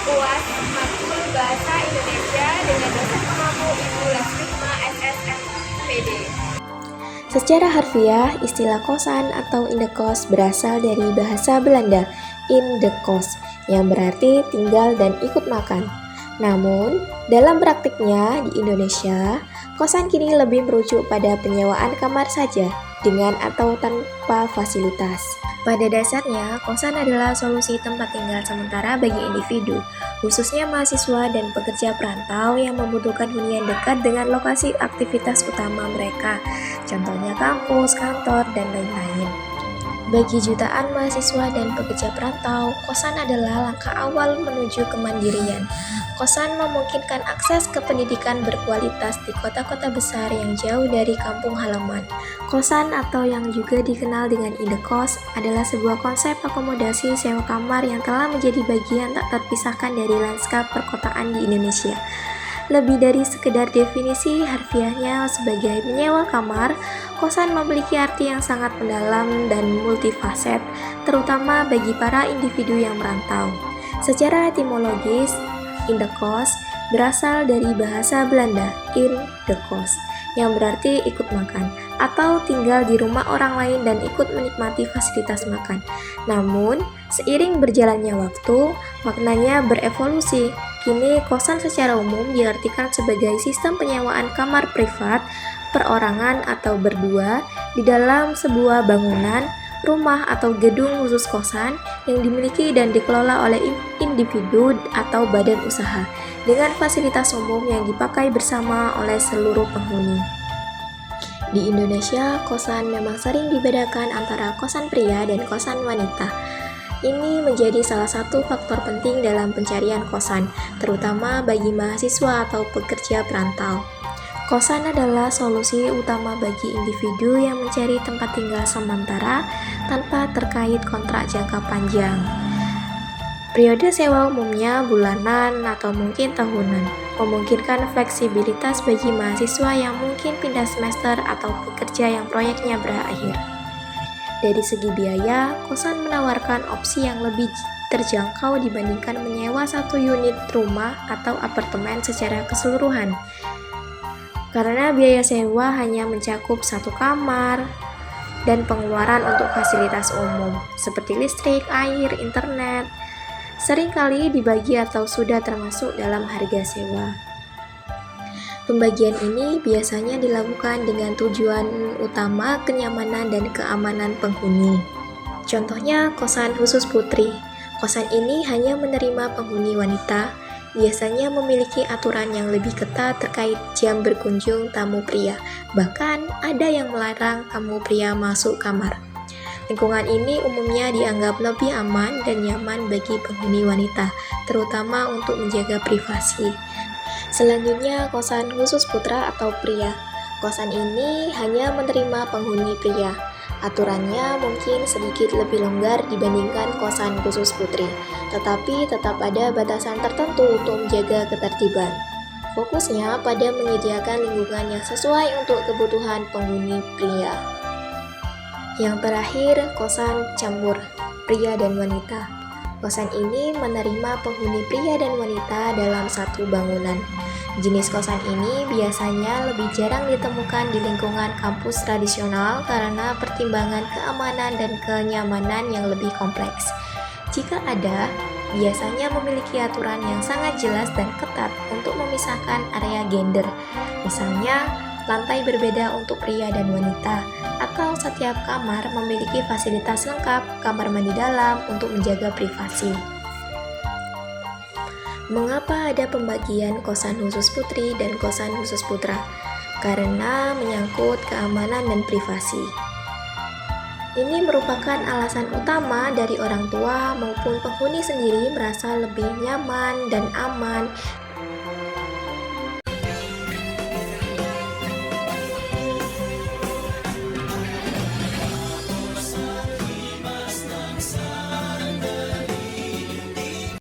UAS Matkul Bahasa Indonesia dengan dosen pengampu Ibu Lasmikma SSMPD. Secara harfiah, istilah kosan atau indekos berasal dari bahasa Belanda in de kos yang berarti tinggal dan ikut makan. Namun, dalam praktiknya di Indonesia, kosan kini lebih merujuk pada penyewaan kamar saja dengan atau tanpa fasilitas. Pada dasarnya, kosan adalah solusi tempat tinggal sementara bagi individu, khususnya mahasiswa dan pekerja perantau yang membutuhkan hunian dekat dengan lokasi aktivitas utama mereka, contohnya kampus, kantor, dan lain-lain. Bagi jutaan mahasiswa dan pekerja perantau, kosan adalah langkah awal menuju kemandirian. Kosan memungkinkan akses ke pendidikan berkualitas di kota-kota besar yang jauh dari kampung halaman. Kosan atau yang juga dikenal dengan indekos adalah sebuah konsep akomodasi sewa kamar yang telah menjadi bagian tak terpisahkan dari lanskap perkotaan di Indonesia. Lebih dari sekedar definisi harfiahnya sebagai menyewa kamar, kosan memiliki arti yang sangat mendalam dan multifaset, terutama bagi para individu yang merantau. Secara etimologis, indekos berasal dari bahasa Belanda in de kos, yang berarti ikut makan, atau tinggal di rumah orang lain dan ikut menikmati fasilitas makan. Namun, seiring berjalannya waktu, maknanya berevolusi. Kini, kosan secara umum diartikan sebagai sistem penyewaan kamar privat, perorangan atau berdua, di dalam sebuah bangunan, rumah atau gedung khusus kosan yang dimiliki dan dikelola oleh individu atau badan usaha, dengan fasilitas umum yang dipakai bersama oleh seluruh penghuni. Di Indonesia, kosan memang sering dibedakan antara kosan pria dan kosan wanita. Ini menjadi salah satu faktor penting dalam pencarian kosan, terutama bagi mahasiswa atau pekerja perantau. Kosan adalah solusi utama bagi individu yang mencari tempat tinggal sementara tanpa terkait kontrak jangka panjang. Periode sewa umumnya bulanan atau mungkin tahunan, memungkinkan fleksibilitas bagi mahasiswa yang mungkin pindah semester atau pekerja yang proyeknya berakhir. Dari segi biaya, kosan menawarkan opsi yang lebih terjangkau dibandingkan menyewa satu unit rumah atau apartemen secara keseluruhan. Karena biaya sewa hanya mencakup satu kamar dan pengeluaran untuk fasilitas umum seperti listrik, air, internet, seringkali dibagi atau sudah termasuk dalam harga sewa. Pembagian ini biasanya dilakukan dengan tujuan utama kenyamanan dan keamanan penghuni. Contohnya kosan khusus putri. Kosan ini hanya menerima penghuni wanita, biasanya memiliki aturan yang lebih ketat terkait jam berkunjung tamu pria. Bahkan ada yang melarang tamu pria masuk kamar. Lingkungan ini umumnya dianggap lebih aman dan nyaman bagi penghuni wanita, terutama untuk menjaga privasi. Selanjutnya, kosan khusus putra atau pria. Kosan ini hanya menerima penghuni pria. Aturannya mungkin sedikit lebih longgar dibandingkan kosan khusus putri, tetapi tetap ada batasan tertentu untuk menjaga ketertiban. Fokusnya pada menyediakan lingkungan yang sesuai untuk kebutuhan penghuni pria. Yang terakhir, kosan campur, pria dan wanita. Kosan ini menerima penghuni pria dan wanita dalam satu bangunan. Jenis kosan ini biasanya lebih jarang ditemukan di lingkungan kampus tradisional karena pertimbangan keamanan dan kenyamanan yang lebih kompleks. Jika ada, biasanya memiliki aturan yang sangat jelas dan ketat untuk memisahkan area gender. Misalnya, lantai berbeda untuk pria dan wanita, atau setiap kamar memiliki fasilitas lengkap, kamar mandi dalam untuk menjaga privasi. Mengapa ada pembagian kosan khusus putri dan kosan khusus putra? Karena menyangkut keamanan dan privasi. Ini merupakan alasan utama dari orang tua maupun penghuni sendiri merasa lebih nyaman dan aman